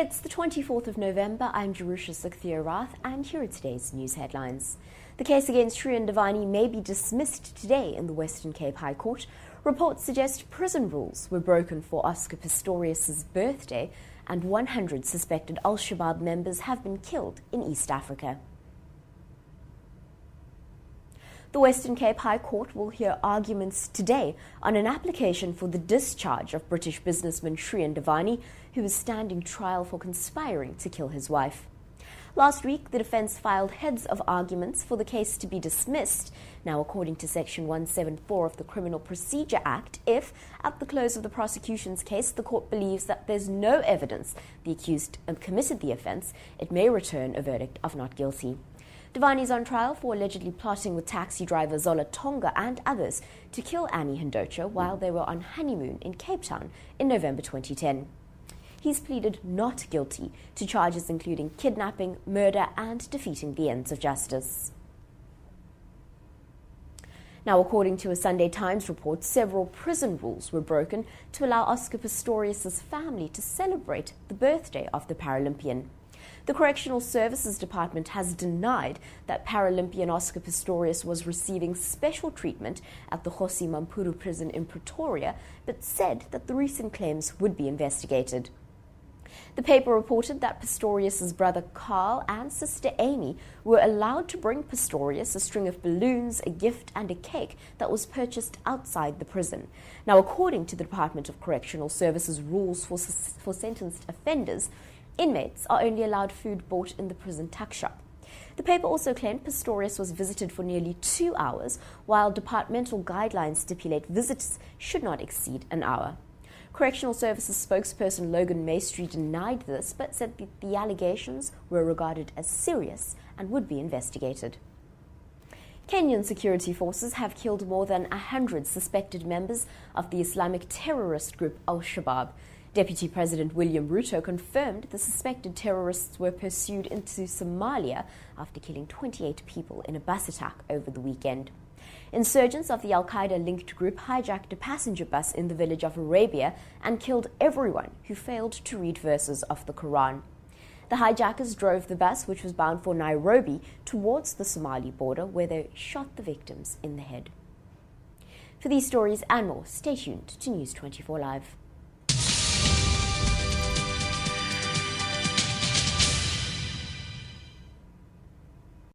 It's the 24th of November. I'm Jerusha Sukhthia-Rath, and here are today's news headlines. The case against Shrien Dewani may be dismissed today in the Western Cape High Court. Reports suggest prison rules were broken for Oscar Pistorius' birthday, and 100 suspected Al-Shabaab members have been killed in East Africa. The Western Cape High Court will hear arguments today on an application for the discharge of British businessman Shrien Dewani, who is standing trial for conspiring to kill his wife. Last week, the defence filed heads of arguments for the case to be dismissed. Now, according to Section 174 of the Criminal Procedure Act, if, at the close of the prosecution's case, the court believes that there's no evidence the accused committed the offence, it may return a verdict of not guilty. Dewani is on trial for allegedly plotting with taxi driver Zola Tonga and others to kill Annie Hendocha while they were on honeymoon in Cape Town in November 2010. He's pleaded not guilty to charges including kidnapping, murder, and defeating the ends of justice. Now, according to a Sunday Times report, several prison rules were broken to allow Oscar Pistorius' family to celebrate the birthday of the Paralympian. The Correctional Services Department has denied that Paralympian Oscar Pistorius was receiving special treatment at the Kgosi Mampuru prison in Pretoria, but said that the recent claims would be investigated. The paper reported that Pistorius' brother Carl and sister Amy were allowed to bring Pistorius a string of balloons, a gift, and a cake that was purchased outside the prison. Now, according to the Department of Correctional Services rules for sentenced offenders, inmates are only allowed food bought in the prison tuck shop. The paper also claimed Pistorius was visited for nearly 2 hours, while departmental guidelines stipulate visits should not exceed an hour. Correctional Services spokesperson Logan Maestri denied this, but said that the allegations were regarded as serious and would be investigated. Kenyan security forces have killed more than 100 suspected members of the Islamic terrorist group Al-Shabaab. Deputy President William Ruto confirmed the suspected terrorists were pursued into Somalia after killing 28 people in a bus attack over the weekend. Insurgents of the Al-Qaeda-linked group hijacked a passenger bus in the village of Arabia and killed everyone who failed to read verses of the Quran. The hijackers drove the bus, which was bound for Nairobi, towards the Somali border, where they shot the victims in the head. For these stories and more, stay tuned to News 24 Live.